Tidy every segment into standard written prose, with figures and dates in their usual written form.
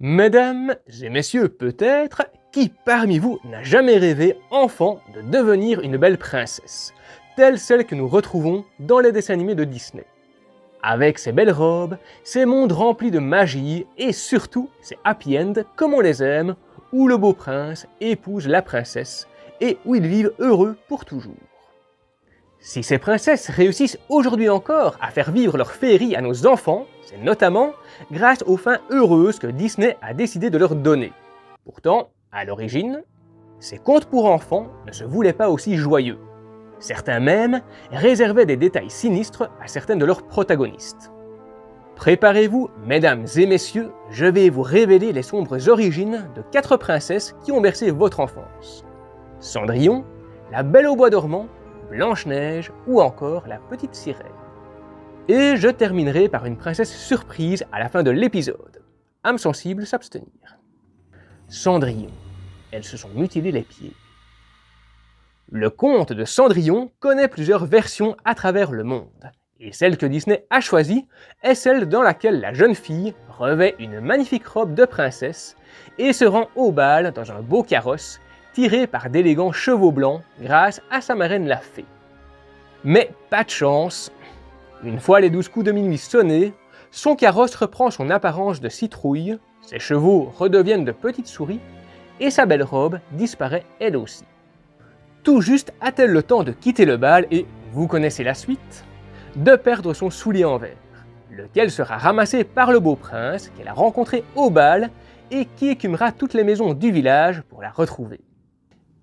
Mesdames et messieurs, peut-être, qui parmi vous n'a jamais rêvé, enfant, de devenir une belle princesse, telle celle que nous retrouvons dans les dessins animés de Disney. Avec ses belles robes, ses mondes remplis de magie et surtout ses happy end comme on les aime, où le beau prince épouse la princesse et où ils vivent heureux pour toujours. Si ces princesses réussissent aujourd'hui encore à faire vivre leur féerie à nos enfants, c'est notamment grâce aux fins heureuses que Disney a décidé de leur donner. Pourtant, à l'origine, ces contes pour enfants ne se voulaient pas aussi joyeux. Certains même réservaient des détails sinistres à certaines de leurs protagonistes. Préparez-vous, mesdames et messieurs, je vais vous révéler les sombres origines de 4 princesses qui ont bercé votre enfance. Cendrillon, la Belle au bois dormant, Blanche-Neige ou encore la Petite Sirène. Et je terminerai par une princesse surprise à la fin de l'épisode. Âme sensible s'abstenir. Cendrillon. Elles se sont mutilées les pieds. Le conte de Cendrillon connaît plusieurs versions à travers le monde. Et celle que Disney a choisie est celle dans laquelle la jeune fille revêt une magnifique robe de princesse et se rend au bal dans un beau carrosse tiré par d'élégants chevaux blancs grâce à sa marraine la fée. Mais pas de chance. Une fois les 12 coups de minuit sonnés, son carrosse reprend son apparence de citrouille, ses chevaux redeviennent de petites souris et sa belle robe disparaît elle aussi. Tout juste a-t-elle le temps de quitter le bal et, vous connaissez la suite, de perdre son soulier en verre, lequel sera ramassé par le beau prince qu'elle a rencontré au bal et qui écumera toutes les maisons du village pour la retrouver.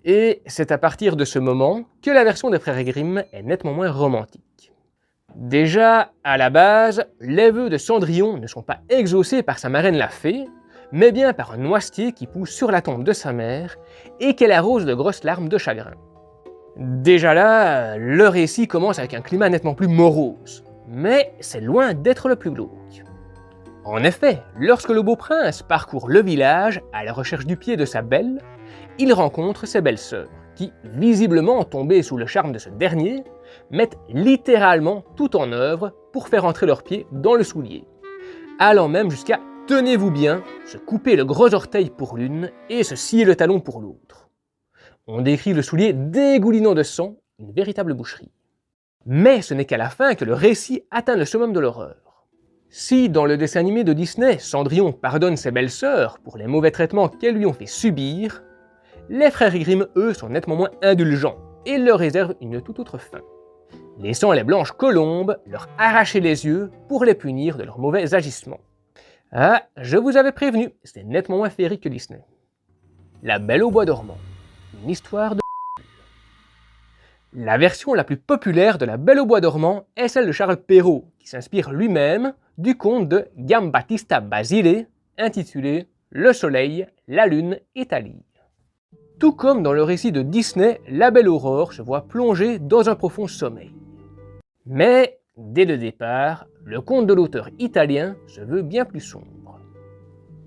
Et c'est à partir de ce moment que la version des frères Grimm est nettement moins romantique. Déjà, à la base, les vœux de Cendrillon ne sont pas exaucés par sa marraine la fée, mais bien par un noisetier qui pousse sur la tombe de sa mère et qu'elle arrose de grosses larmes de chagrin. Déjà là, le récit commence avec un climat nettement plus morose, mais c'est loin d'être le plus glauque. En effet, lorsque le beau prince parcourt le village à la recherche du pied de sa belle, il rencontre ses belles-sœurs, qui, visiblement tombées sous le charme de ce dernier, mettent littéralement tout en œuvre pour faire entrer leurs pieds dans le soulier, allant même jusqu'à, tenez-vous bien, se couper le gros orteil pour l'une et se scier le talon pour l'autre. On décrit le soulier dégoulinant de sang, une véritable boucherie. Mais ce n'est qu'à la fin que le récit atteint le summum de l'horreur. Si, dans le dessin animé de Disney, Cendrillon pardonne ses belles-sœurs pour les mauvais traitements qu'elles lui ont fait subir, les frères Grimm, eux, sont nettement moins indulgents et leur réservent une toute autre fin, laissant les blanches colombes leur arracher les yeux pour les punir de leurs mauvais agissements. Ah, je vous avais prévenu, c'est nettement moins féerique que Disney. La Belle au bois dormant, une histoire de... La version la plus populaire de La Belle au bois dormant est celle de Charles Perrault, qui s'inspire lui-même du conte de Giambattista Basile, intitulé Le soleil, la lune et Thalie. Tout comme dans le récit de Disney, la belle Aurore se voit plongée dans un profond sommeil. Mais, dès le départ, le conte de l'auteur italien se veut bien plus sombre.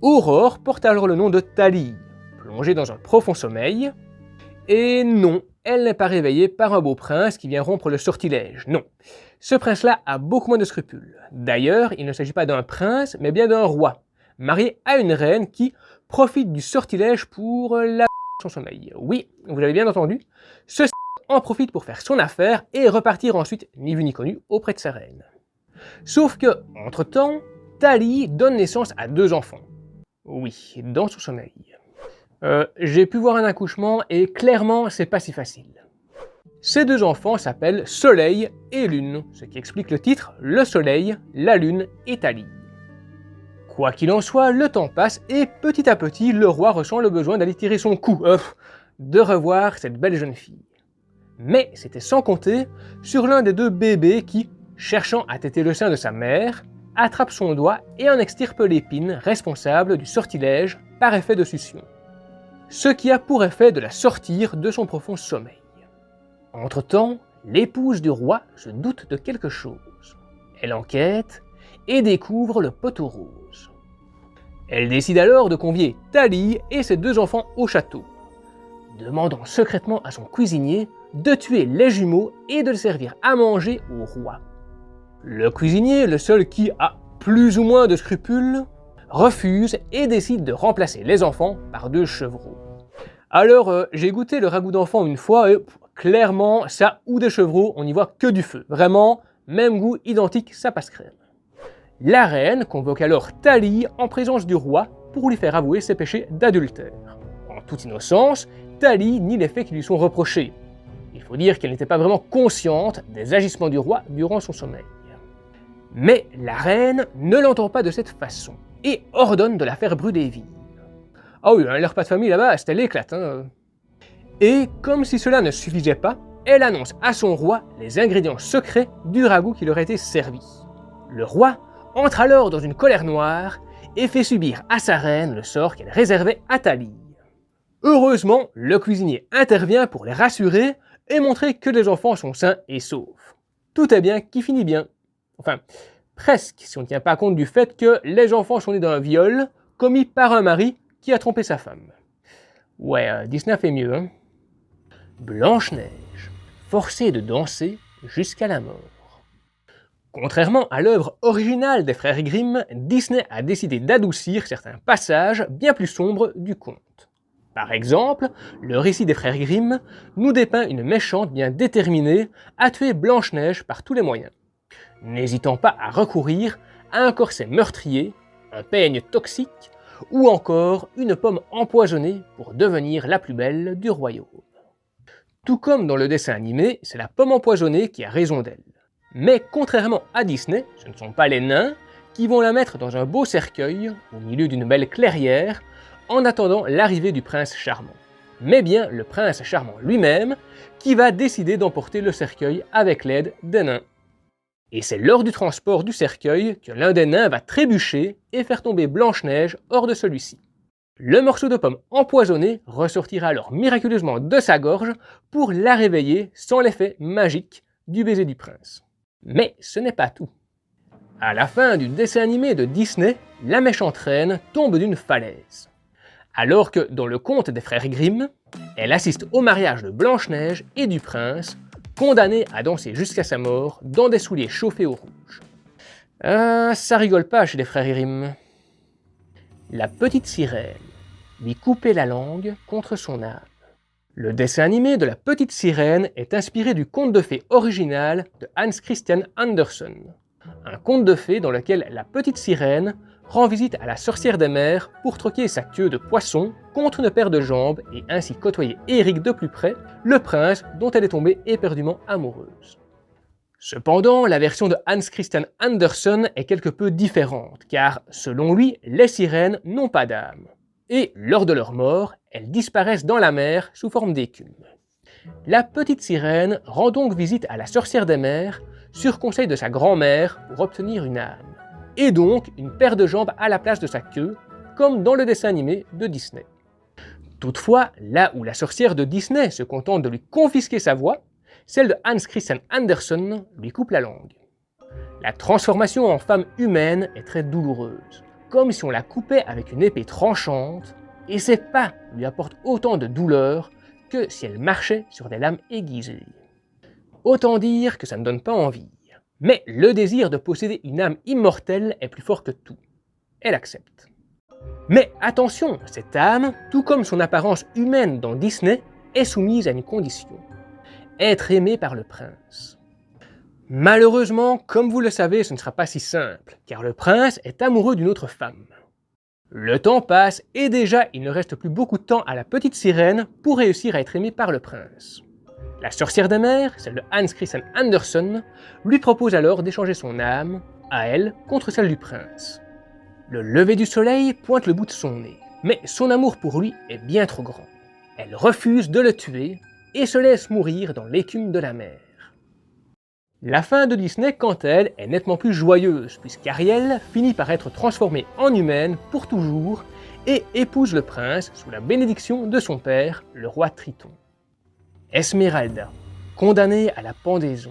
Aurore porte alors le nom de Thalie, plongée dans un profond sommeil, et non, elle n'est pas réveillée par un beau prince qui vient rompre le sortilège, non. Ce prince-là a beaucoup moins de scrupules. D'ailleurs, il ne s'agit pas d'un prince, mais bien d'un roi, marié à une reine qui profite du sortilège pour la son sommeil. Oui, vous l'avez bien entendu, ce en profite pour faire son affaire et repartir ensuite, ni vu ni connu, auprès de sa reine. Sauf que, entre-temps, Thalie donne naissance à 2 enfants. Oui, dans son sommeil. J'ai pu voir un accouchement et clairement, c'est pas si facile. Ces 2 enfants s'appellent Soleil et Lune, ce qui explique le titre Le soleil, la lune et Thalie. Quoi qu'il en soit, le temps passe et petit à petit, le roi ressent le besoin d'aller tirer son coup, de revoir cette belle jeune fille. Mais c'était sans compter sur l'un des 2 bébés qui, cherchant à téter le sein de sa mère, attrape son doigt et en extirpe l'épine responsable du sortilège par effet de succion. Ce qui a pour effet de la sortir de son profond sommeil. Entre-temps, l'épouse du roi se doute de quelque chose. Elle enquête et découvre le poteau rose. Elle décide alors de convier Thalie et ses 2 enfants au château, demandant secrètement à son cuisinier de tuer les jumeaux et de le servir à manger au roi. Le cuisinier, le seul qui a plus ou moins de scrupules, refuse et décide de remplacer les enfants par 2 chevreaux. Alors, j'ai goûté le ragoût d'enfant une fois et clairement, ça ou des chevreaux, on n'y voit que du feu. Vraiment, même goût, identique, ça passe crème. La reine convoque alors Thalie en présence du roi pour lui faire avouer ses péchés d'adultère. En toute innocence, Thalie nie les faits qui lui sont reprochés. Il faut dire qu'elle n'était pas vraiment consciente des agissements du roi durant son sommeil. Mais la reine ne l'entend pas de cette façon et ordonne de la faire brûler vive. Ah oui, leur repas de famille là-bas, c'était l'éclate. Et comme si cela ne suffisait pas, elle annonce à son roi les ingrédients secrets du ragoût qui leur a été servi. Le roi entre alors dans une colère noire et fait subir à sa reine le sort qu'elle réservait à Thalie. Heureusement, le cuisinier intervient pour les rassurer et montrer que les enfants sont sains et saufs. Tout est bien qui finit bien. Enfin, presque, si on ne tient pas compte du fait que les enfants sont nés d'un viol commis par un mari qui a trompé sa femme. Ouais, Disney fait mieux, hein. Blanche-Neige, forcée de danser jusqu'à la mort. Contrairement à l'œuvre originale des frères Grimm, Disney a décidé d'adoucir certains passages bien plus sombres du conte. Par exemple, le récit des frères Grimm nous dépeint une méchante bien déterminée à tuer Blanche-Neige par tous les moyens, n'hésitant pas à recourir à un corset meurtrier, un peigne toxique ou encore une pomme empoisonnée pour devenir la plus belle du royaume. Tout comme dans le dessin animé, c'est la pomme empoisonnée qui a raison d'elle. Mais contrairement à Disney, ce ne sont pas les nains qui vont la mettre dans un beau cercueil au milieu d'une belle clairière en attendant l'arrivée du prince charmant, mais bien le prince charmant lui-même qui va décider d'emporter le cercueil avec l'aide des nains. Et c'est lors du transport du cercueil que l'un des nains va trébucher et faire tomber Blanche-Neige hors de celui-ci. Le morceau de pomme empoisonné ressortira alors miraculeusement de sa gorge pour la réveiller sans l'effet magique du baiser du prince. Mais ce n'est pas tout. À la fin du dessin animé de Disney, la méchante reine tombe d'une falaise. Alors que dans le conte des frères Grimm, elle assiste au mariage de Blanche-Neige et du prince, condamné à danser jusqu'à sa mort dans des souliers chauffés au rouge. Ça rigole pas chez les frères Grimm. La petite sirène lui coupait la langue contre son âme. Le dessin animé de la petite sirène est inspiré du conte de fées original de Hans Christian Andersen. Un conte de fées dans lequel la petite sirène rend visite à la sorcière des mers pour troquer sa queue de poisson contre une paire de jambes et ainsi côtoyer Eric de plus près, le prince dont elle est tombée éperdument amoureuse. Cependant, la version de Hans Christian Andersen est quelque peu différente, car selon lui, les sirènes n'ont pas d'âme. Et lors de leur mort, elles disparaissent dans la mer sous forme d'écume. La petite sirène rend donc visite à la sorcière des mers sur conseil de sa grand-mère pour obtenir une âme, et donc une paire de jambes à la place de sa queue, comme dans le dessin animé de Disney. Toutefois, là où la sorcière de Disney se contente de lui confisquer sa voix, celle de Hans Christian Andersen lui coupe la langue. La transformation en femme humaine est très douloureuse, comme si on la coupait avec une épée tranchante, et ses pas lui apportent autant de douleur que si elle marchait sur des lames aiguisées. Autant dire que ça ne donne pas envie. Mais le désir de posséder une âme immortelle est plus fort que tout. Elle accepte. Mais attention, cette âme, tout comme son apparence humaine dans Disney, est soumise à une condition. Être aimée par le prince. Malheureusement, comme vous le savez, ce ne sera pas si simple, car le prince est amoureux d'une autre femme. Le temps passe et déjà il ne reste plus beaucoup de temps à la petite sirène pour réussir à être aimée par le prince. La sorcière des mers, celle de Hans Christian Andersen, lui propose alors d'échanger son âme, à elle, contre celle du prince. Le lever du soleil pointe le bout de son nez, mais son amour pour lui est bien trop grand. Elle refuse de le tuer et se laisse mourir dans l'écume de la mer. La fin de Disney, quant à elle, est nettement plus joyeuse, puisqu'Ariel finit par être transformée en humaine pour toujours et épouse le prince sous la bénédiction de son père, le roi Triton. Esmeralda, condamnée à la pendaison.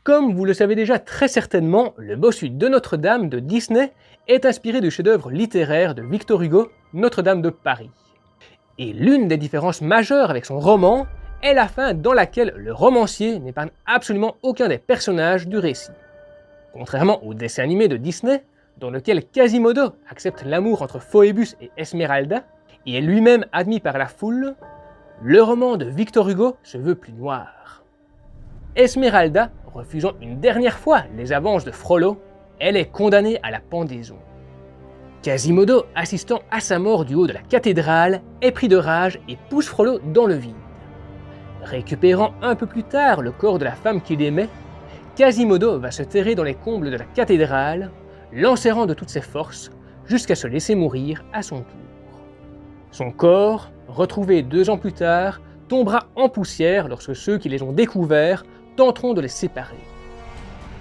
Comme vous le savez déjà très certainement, le bossu de Notre-Dame de Disney est inspiré du chef-d'œuvre littéraire de Victor Hugo, Notre-Dame de Paris. Et l'une des différences majeures avec son roman est la fin dans laquelle le romancier n'épargne absolument aucun des personnages du récit. Contrairement au dessin animé de Disney, dans lequel Quasimodo accepte l'amour entre Phoebus et Esmeralda, et est lui-même admis par la foule, le roman de Victor Hugo se veut plus noir. Esmeralda, refusant une dernière fois les avances de Frollo, elle est condamnée à la pendaison. Quasimodo, assistant à sa mort du haut de la cathédrale, est pris de rage et pousse Frollo dans le vide. Récupérant un peu plus tard le corps de la femme qu'il aimait, Quasimodo va se terrer dans les combles de la cathédrale, l'enserrant de toutes ses forces, jusqu'à se laisser mourir à son tour. Son corps, retrouvé 2 ans plus tard, tombera en poussière lorsque ceux qui les ont découverts tenteront de les séparer.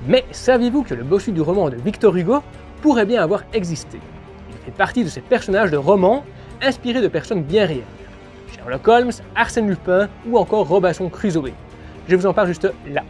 Mais saviez-vous que le bossu du roman de Victor Hugo pourrait bien avoir existé? Il fait partie de ces personnages de romans inspirés de personnes bien réelles. Sherlock Holmes, Arsène Lupin ou encore Robinson Crusoe. Je vous en parle juste là.